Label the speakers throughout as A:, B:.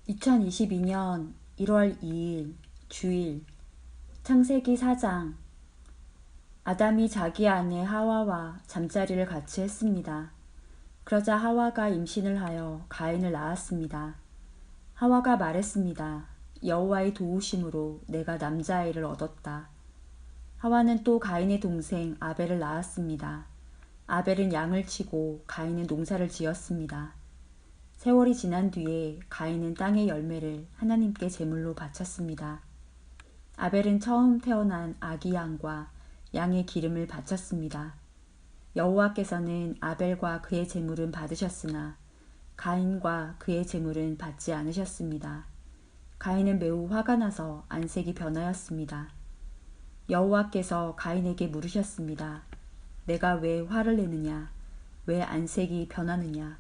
A: 2022년 1월 2일 주일 창세기 4장. 아담이 자기 아내 하와와 잠자리를 같이 했습니다. 그러자 하와가 임신을 하여 가인을 낳았습니다. 하와가 말했습니다. 여호와의 도우심으로 내가 남자아이를 얻었다. 하와는 또 가인의 동생 아벨을 낳았습니다. 아벨은 양을 치고 가인은 농사를 지었습니다. 세월이 지난 뒤에 가인은 땅의 열매를 하나님께 제물로 바쳤습니다. 아벨은 처음 태어난 아기 양과 양의 기름을 바쳤습니다. 여호와께서는 아벨과 그의 제물은 받으셨으나 가인과 그의 제물은 받지 않으셨습니다. 가인은 매우 화가 나서 안색이 변하였습니다. 여호와께서 가인에게 물으셨습니다. 내가 왜 화를 내느냐? 왜 안색이 변하느냐?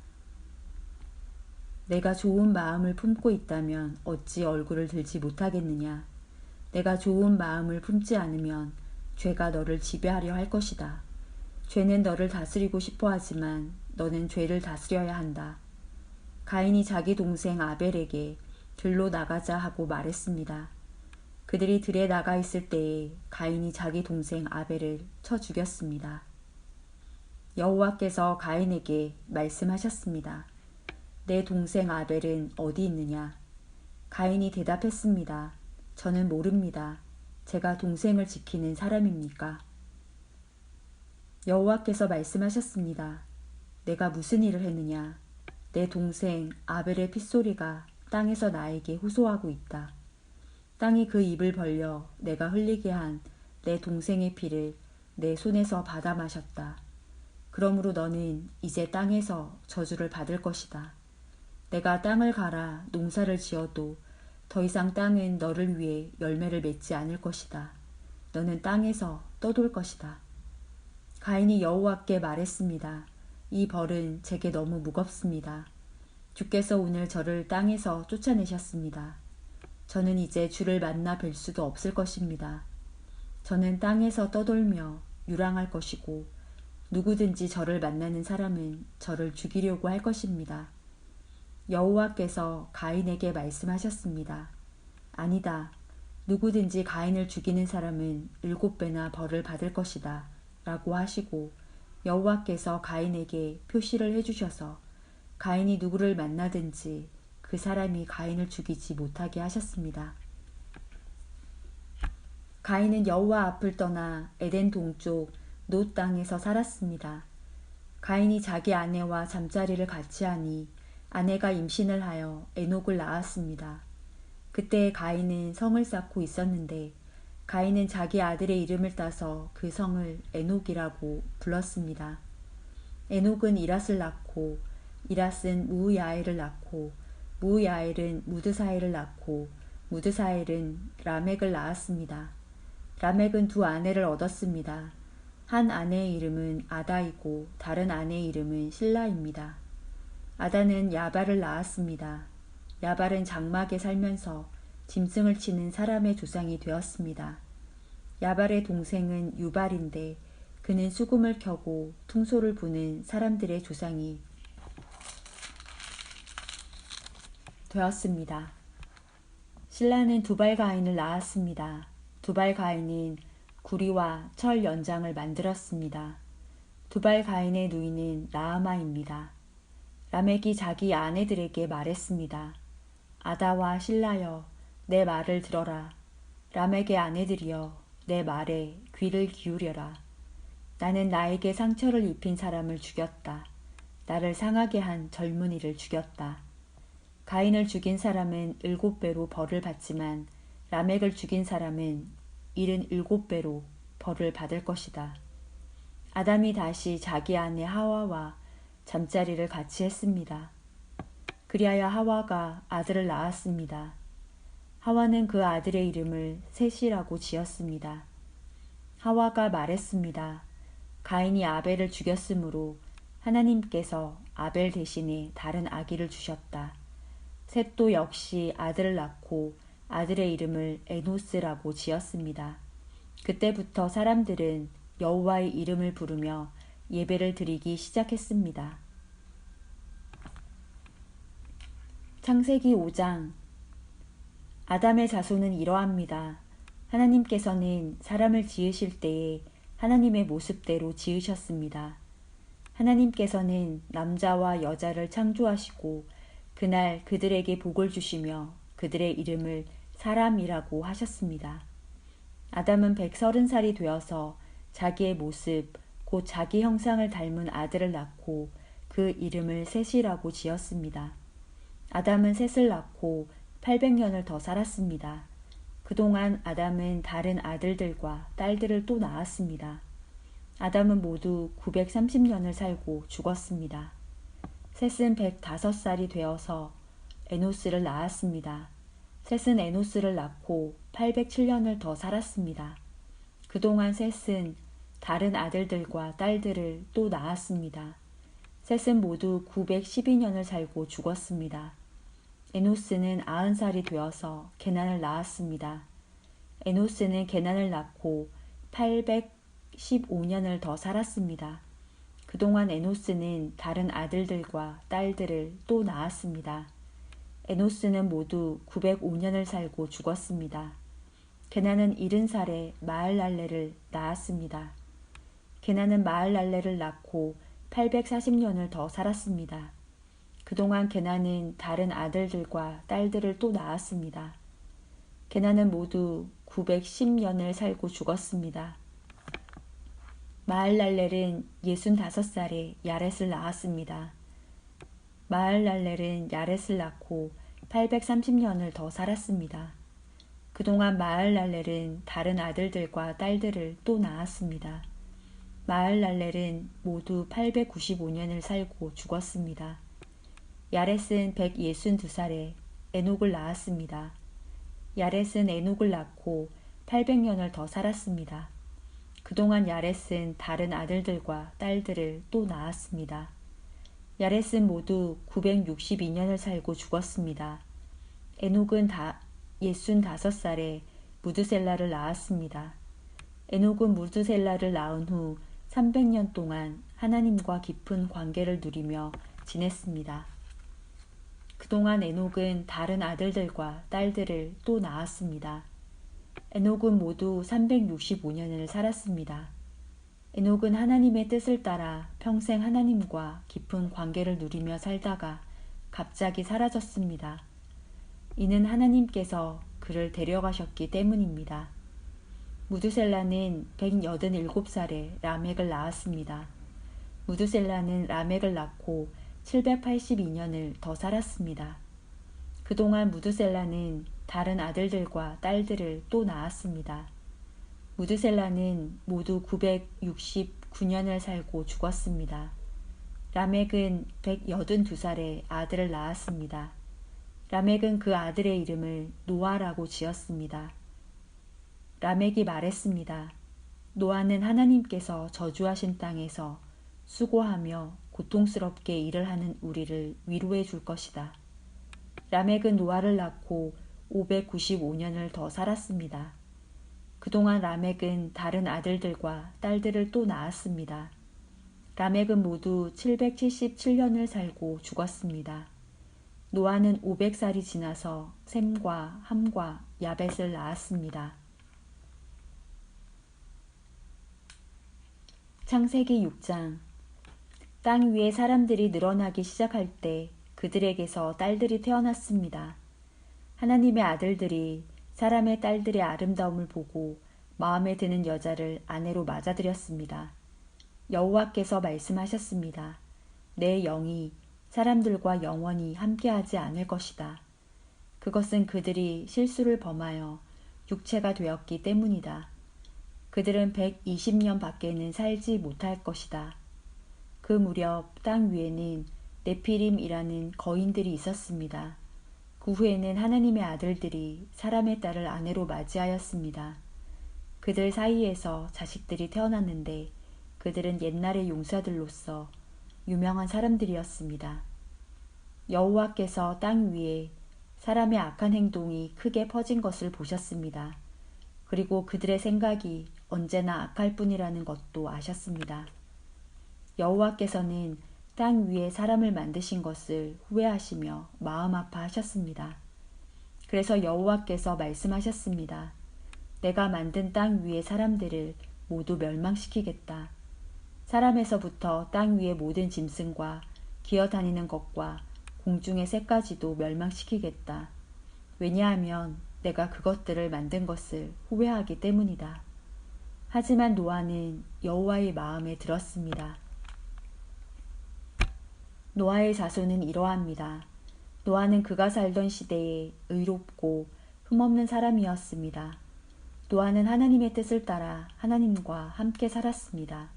A: 내가 좋은 마음을 품고 있다면 어찌 얼굴을 들지 못하겠느냐? 내가 좋은 마음을 품지 않으면 죄가 너를 지배하려 할 것이다. 죄는 너를 다스리고 싶어 하지만 너는 죄를 다스려야 한다. 가인이 자기 동생 아벨에게 들로 나가자 하고 말했습니다. 그들이 들에 나가 있을 때에 가인이 자기 동생 아벨을 쳐 죽였습니다. 여호와께서 가인에게 말씀하셨습니다. 내 동생 아벨은 어디 있느냐? 가인이 대답했습니다. 저는 모릅니다. 제가 동생을 지키는 사람입니까? 여호와께서 말씀하셨습니다. 내가 무슨 일을 했느냐? 내 동생 아벨의 핏소리가 땅에서 나에게 호소하고 있다. 땅이 그 입을 벌려 내가 흘리게 한 내 동생의 피를 내 손에서 받아 마셨다. 그러므로 너는 이제 땅에서 저주를 받을 것이다. 내가 땅을 갈아 농사를 지어도 더 이상 땅은 너를 위해 열매를 맺지 않을 것이다. 너는 땅에서 떠돌 것이다. 가인이 여호와께 말했습니다. 이 벌은 제게 너무 무겁습니다. 주께서 오늘 저를 땅에서 쫓아내셨습니다. 저는 이제 주를 만나 뵐 수도 없을 것입니다. 저는 땅에서 떠돌며 유랑할 것이고 누구든지 저를 만나는 사람은 저를 죽이려고 할 것입니다. 여호와께서 가인에게 말씀하셨습니다. 아니다. 누구든지 가인을 죽이는 사람은 7배나 벌을 받을 것이다. 라고 하시고 여호와께서 가인에게 표시를 해주셔서 가인이 누구를 만나든지 그 사람이 가인을 죽이지 못하게 하셨습니다. 가인은 여호와 앞을 떠나 에덴 동쪽 놋 땅에서 살았습니다. 가인이 자기 아내와 잠자리를 같이 하니 아내가 임신을 하여 에녹을 낳았습니다. 그때 가인은 성을 쌓고 있었는데 가인은 자기 아들의 이름을 따서 그 성을 에녹이라고 불렀습니다. 에녹은 이랏을 낳고 이랏은 무야엘을 낳고 무야엘은 무드사엘을 낳고 무드사엘은 라멕을 낳았습니다. 라멕은 두 아내를 얻었습니다. 한 아내의 이름은 아다이고 다른 아내의 이름은 실라입니다. 아다는 야발을 낳았습니다. 야발은 장막에 살면서 짐승을 치는 사람의 조상이 되었습니다. 야발의 동생은 유발인데 그는 수금을 켜고 퉁소를 부는 사람들의 조상이 되었습니다. 실라는 두발 가인을 낳았습니다. 두발 가인은 구리와 철 연장을 만들었습니다. 두발 가인의 누이는 라하마입니다. 라멕이 자기 아내들에게 말했습니다. 아다와 실라여, 내 말을 들어라. 라멕의 아내들이여, 내 말에 귀를 기울여라. 나는 나에게 상처를 입힌 사람을 죽였다. 나를 상하게 한 젊은이를 죽였다. 가인을 죽인 사람은 7배로 벌을 받지만 라멕을 죽인 사람은 77배로 벌을 받을 것이다. 아담이 다시 자기 아내 하와와 잠자리를 같이 했습니다. 그리하여 하와가 아들을 낳았습니다. 하와는 그 아들의 이름을 셋이라고 지었습니다. 하와가 말했습니다. 가인이 아벨을 죽였으므로 하나님께서 아벨 대신에 다른 아기를 주셨다. 셋도 역시 아들을 낳고 아들의 이름을 에노스라고 지었습니다. 그때부터 사람들은 여호와의 이름을 부르며 예배를 드리기 시작했습니다. 창세기 5장. 아담의 자손은 이러합니다. 하나님께서는 사람을 지으실 때에 하나님의 모습대로 지으셨습니다. 하나님께서는 남자와 여자를 창조하시고 그날 그들에게 복을 주시며 그들의 이름을 사람이라고 하셨습니다. 아담은 130살이 되어서 자기의 모습, 곧 자기 형상을 닮은 아들을 낳고 그 이름을 셋이라고 지었습니다. 아담은 셋을 낳고 800년을 더 살았습니다. 그동안 아담은 다른 아들들과 딸들을 또 낳았습니다. 아담은 모두 930년을 살고 죽었습니다. 셋은 105살이 되어서 에노스를 낳았습니다. 셋은 에노스를 낳고 807년을 더 살았습니다. 그동안 셋은 다른 아들들과 딸들을 또 낳았습니다. 셋은 모두 912년을 살고 죽었습니다. 에노스는 90살이 되어서 게난을 낳았습니다. 에노스는 게난을 낳고 815년을 더 살았습니다. 그동안 에노스는 다른 아들들과 딸들을 또 낳았습니다. 에노스는 모두 905년을 살고 죽었습니다. 게난은 70살에 마을랄레를 낳았습니다. 게난은 마을랄레를 낳고 840년을 더 살았습니다. 그동안 게난은 다른 아들들과 딸들을 또 낳았습니다. 게난은 모두 910년을 살고 죽었습니다. 마을랄렐은 65살에 야렛을 낳았습니다. 마을랄렐은 야렛을 낳고 830년을 더 살았습니다. 그동안 마을랄렐은 다른 아들들과 딸들을 또 낳았습니다. 마을랄렐은 모두 895년을 살고 죽었습니다. 야렛은 162살에 에녹을 낳았습니다. 야렛은 에녹을 낳고 800년을 더 살았습니다. 그동안 야렛은 다른 아들들과 딸들을 또 낳았습니다. 야렛은 모두 962년을 살고 죽었습니다. 에녹은 65살에 무드셀라를 낳았습니다. 에녹은 무드셀라를 낳은 후 300년 동안 하나님과 깊은 관계를 누리며 지냈습니다. 그동안 에녹은 다른 아들들과 딸들을 또 낳았습니다. 에녹은 모두 365년을 살았습니다. 에녹은 하나님의 뜻을 따라 평생 하나님과 깊은 관계를 누리며 살다가 갑자기 사라졌습니다. 이는 하나님께서 그를 데려가셨기 때문입니다. 무드셀라는 187살에 라멕을 낳았습니다. 무드셀라는 라멕을 낳고 782년을 더 살았습니다. 그동안 무드셀라는 다른 아들들과 딸들을 또 낳았습니다. 무드셀라는 모두 969년을 살고 죽었습니다. 라멕은 182살에 아들을 낳았습니다. 라멕은 그 아들의 이름을 노아라고 지었습니다. 라멕이 말했습니다. 노아는 하나님께서 저주하신 땅에서 수고하며 고통스럽게 일을 하는 우리를 위로해 줄 것이다. 라멕은 노아를 낳고 595년을 더 살았습니다. 그동안 라멕은 다른 아들들과 딸들을 또 낳았습니다. 라멕은 모두 777년을 살고 죽었습니다. 노아는 500살이 지나서 셈과 함과 야벳을 낳았습니다. 창세기 6장. 땅 위에 사람들이 늘어나기 시작할 때 그들에게서 딸들이 태어났습니다. 하나님의 아들들이 사람의 딸들의 아름다움을 보고 마음에 드는 여자를 아내로 맞아들였습니다. 여호와께서 말씀하셨습니다. 내 영이 사람들과 영원히 함께하지 않을 것이다. 그것은 그들이 실수를 범하여 육체가 되었기 때문이다. 그들은 120년 밖에는 살지 못할 것이다. 그 무렵 땅 위에는 네피림이라는 거인들이 있었습니다. 그 후에는 하나님의 아들들이 사람의 딸을 아내로 맞이하였습니다. 그들 사이에서 자식들이 태어났는데 그들은 옛날의 용사들로서 유명한 사람들이었습니다. 여호와께서 땅 위에 사람의 악한 행동이 크게 퍼진 것을 보셨습니다. 그리고 그들의 생각이 언제나 악할 뿐이라는 것도 아셨습니다. 여호와께서는 땅 위에 사람을 만드신 것을 후회하시며 마음 아파하셨습니다. 그래서 여호와께서 말씀하셨습니다. 내가 만든 땅 위의 사람들을 모두 멸망시키겠다. 사람에서부터 땅 위의 모든 짐승과 기어다니는 것과 공중의 새까지도 멸망시키겠다. 왜냐하면 내가 그것들을 만든 것을 후회하기 때문이다. 하지만 노아는 여호와의 마음에 들었습니다. 노아의 자손은 이러합니다. 노아는 그가 살던 시대에 의롭고 흠없는 사람이었습니다. 노아는 하나님의 뜻을 따라 하나님과 함께 살았습니다.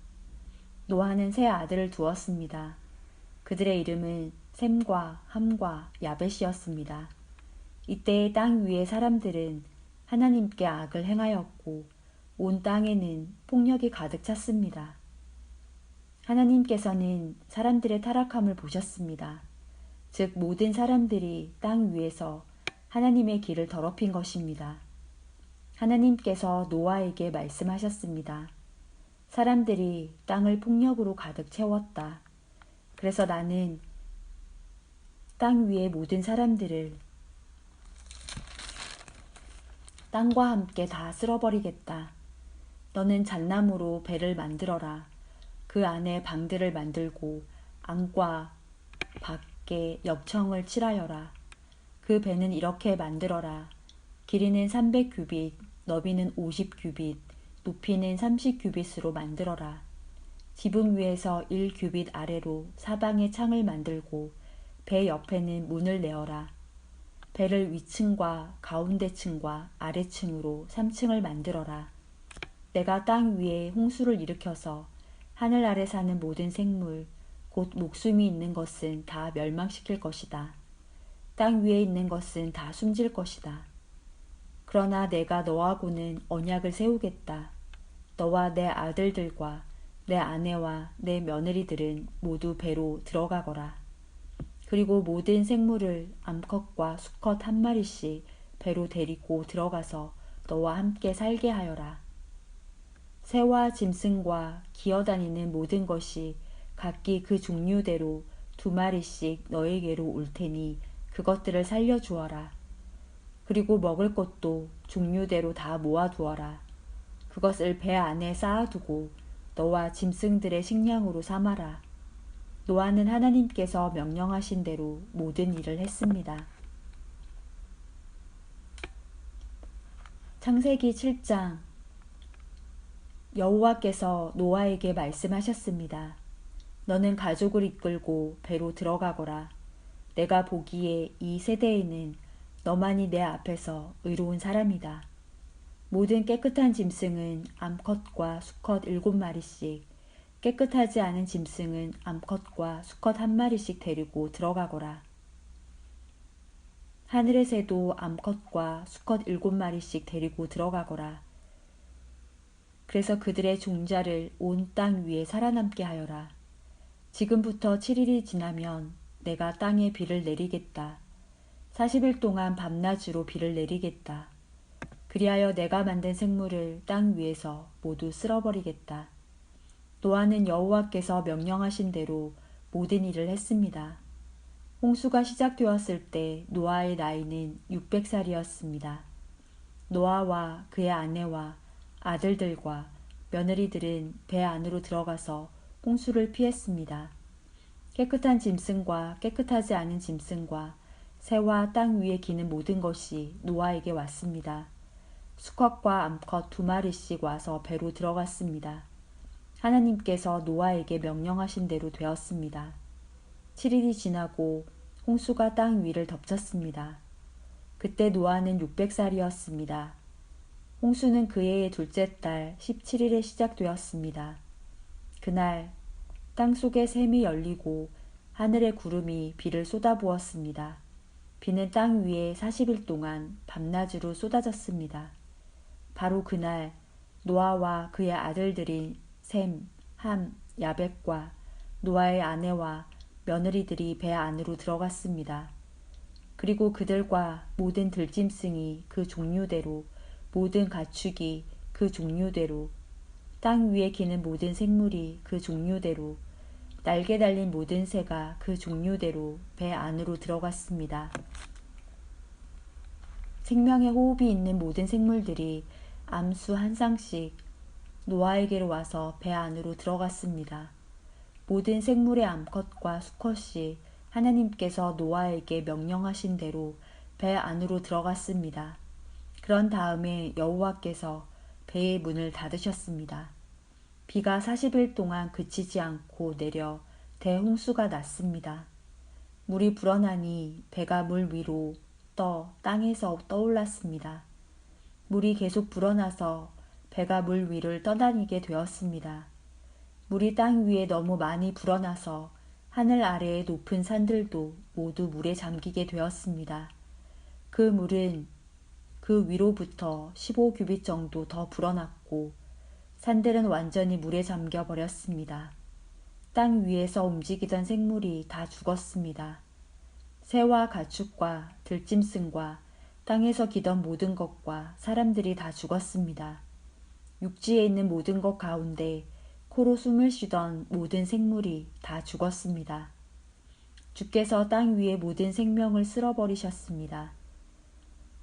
A: 노아는 세 아들을 두었습니다. 그들의 이름은 셈과 함과 야벳이었습니다. 이때의 땅 위의 사람들은 하나님께 악을 행하였고 온 땅에는 폭력이 가득 찼습니다. 하나님께서는 사람들의 타락함을 보셨습니다. 즉 모든 사람들이 땅 위에서 하나님의 길을 더럽힌 것입니다. 하나님께서 노아에게 말씀하셨습니다. 사람들이 땅을 폭력으로 가득 채웠다. 그래서 나는 땅 위의 모든 사람들을 땅과 함께 다 쓸어버리겠다. 너는 잣나무로 배를 만들어라. 그 안에 방들을 만들고 안과 밖에 역청을 칠하여라. 그 배는 이렇게 만들어라. 길이는 300규빗, 너비는 50규빗, 높이는 30규빗으로 만들어라. 지붕 위에서 1규빗 아래로 사방에 창을 만들고 배 옆에는 문을 내어라. 배를 위층과 가운데층과 아래층으로 3층을 만들어라. 내가 땅 위에 홍수를 일으켜서 하늘 아래 사는 모든 생물, 곧 목숨이 있는 것은 다 멸망시킬 것이다. 땅 위에 있는 것은 다 숨질 것이다. 그러나 내가 너하고는 언약을 세우겠다. 너와 내 아들들과 내 아내와 내 며느리들은 모두 배로 들어가거라. 그리고 모든 생물을 암컷과 수컷 한 마리씩 배로 데리고 들어가서 너와 함께 살게 하여라. 새와 짐승과 기어다니는 모든 것이 각기 그 종류대로 2마리씩 너에게로 올 테니 그것들을 살려주어라. 그리고 먹을 것도 종류대로 다 모아두어라. 그것을 배 안에 쌓아두고 너와 짐승들의 식량으로 삼아라. 노아는 하나님께서 명령하신 대로 모든 일을 했습니다. 창세기 7장. 여호와께서 노아에게 말씀하셨습니다. 너는 가족을 이끌고 배로 들어가거라. 내가 보기에 이 세대에는 너만이 내 앞에서 의로운 사람이다. 모든 깨끗한 짐승은 암컷과 수컷 7마리씩, 깨끗하지 않은 짐승은 암컷과 수컷 1마리씩 데리고 들어가거라. 하늘의 새도 암컷과 수컷 7마리씩 데리고 들어가거라. 그래서 그들의 종자를 온 땅 위에 살아남게 하여라. 지금부터 7일이 지나면 내가 땅에 비를 내리겠다. 40일 동안 밤낮으로 비를 내리겠다. 그리하여 내가 만든 생물을 땅 위에서 모두 쓸어버리겠다. 노아는 여호와께서 명령하신 대로 모든 일을 했습니다. 홍수가 시작되었을 때 노아의 나이는 600살이었습니다. 노아와 그의 아내와 아들들과 며느리들은 배 안으로 들어가서 홍수를 피했습니다. 깨끗한 짐승과 깨끗하지 않은 짐승과 새와 땅 위에 기는 모든 것이 노아에게 왔습니다. 수컷과 암컷 2마리씩 와서 배로 들어갔습니다. 하나님께서 노아에게 명령하신 대로 되었습니다. 7일이 지나고 홍수가 땅 위를 덮쳤습니다. 그때 노아는 600살이었습니다. 홍수는 그 해의 둘째 달 17일에 시작되었습니다. 그날 땅 속에 샘이 열리고 하늘의 구름이 비를 쏟아부었습니다. 비는 땅 위에 40일 동안 밤낮으로 쏟아졌습니다. 바로 그날 노아와 그의 아들들인 셈, 함, 야벳과 노아의 아내와 며느리들이 배 안으로 들어갔습니다. 그리고 그들과 모든 들짐승이 그 종류대로, 모든 가축이 그 종류대로, 땅 위에 기는 모든 생물이 그 종류대로, 날개 달린 모든 새가 그 종류대로 배 안으로 들어갔습니다. 생명의 호흡이 있는 모든 생물들이 암수 한 쌍씩 노아에게로 와서 배 안으로 들어갔습니다. 모든 생물의 암컷과 수컷이 하나님께서 노아에게 명령하신 대로 배 안으로 들어갔습니다. 그런 다음에 여호와께서 배의 문을 닫으셨습니다. 비가 40일 동안 그치지 않고 내려 대홍수가 났습니다. 물이 불어나니 배가 물 위로 떠 땅에서 떠올랐습니다. 물이 계속 불어나서 배가 물 위를 떠다니게 되었습니다. 물이 땅 위에 너무 많이 불어나서 하늘 아래의 높은 산들도 모두 물에 잠기게 되었습니다. 그 물은 그 위로부터 15규빗 정도 더 불어났고 산들은 완전히 물에 잠겨 버렸습니다. 땅 위에서 움직이던 생물이 다 죽었습니다. 새와 가축과 들짐승과 땅에서 기던 모든 것과 사람들이 다 죽었습니다. 육지에 있는 모든 것 가운데 코로 숨을 쉬던 모든 생물이 다 죽었습니다. 주께서 땅 위의 모든 생명을 쓸어버리셨습니다.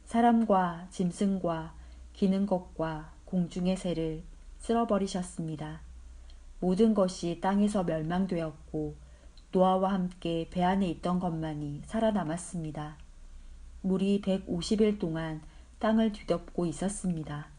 A: 사람과 짐승과 기는 것과 공중의 새를 쓸어버리셨습니다. 모든 것이 땅에서 멸망되었고 노아와 함께 배 안에 있던 것만이 살아남았습니다. 물이 150일 동안 땅을 뒤덮고 있었습니다.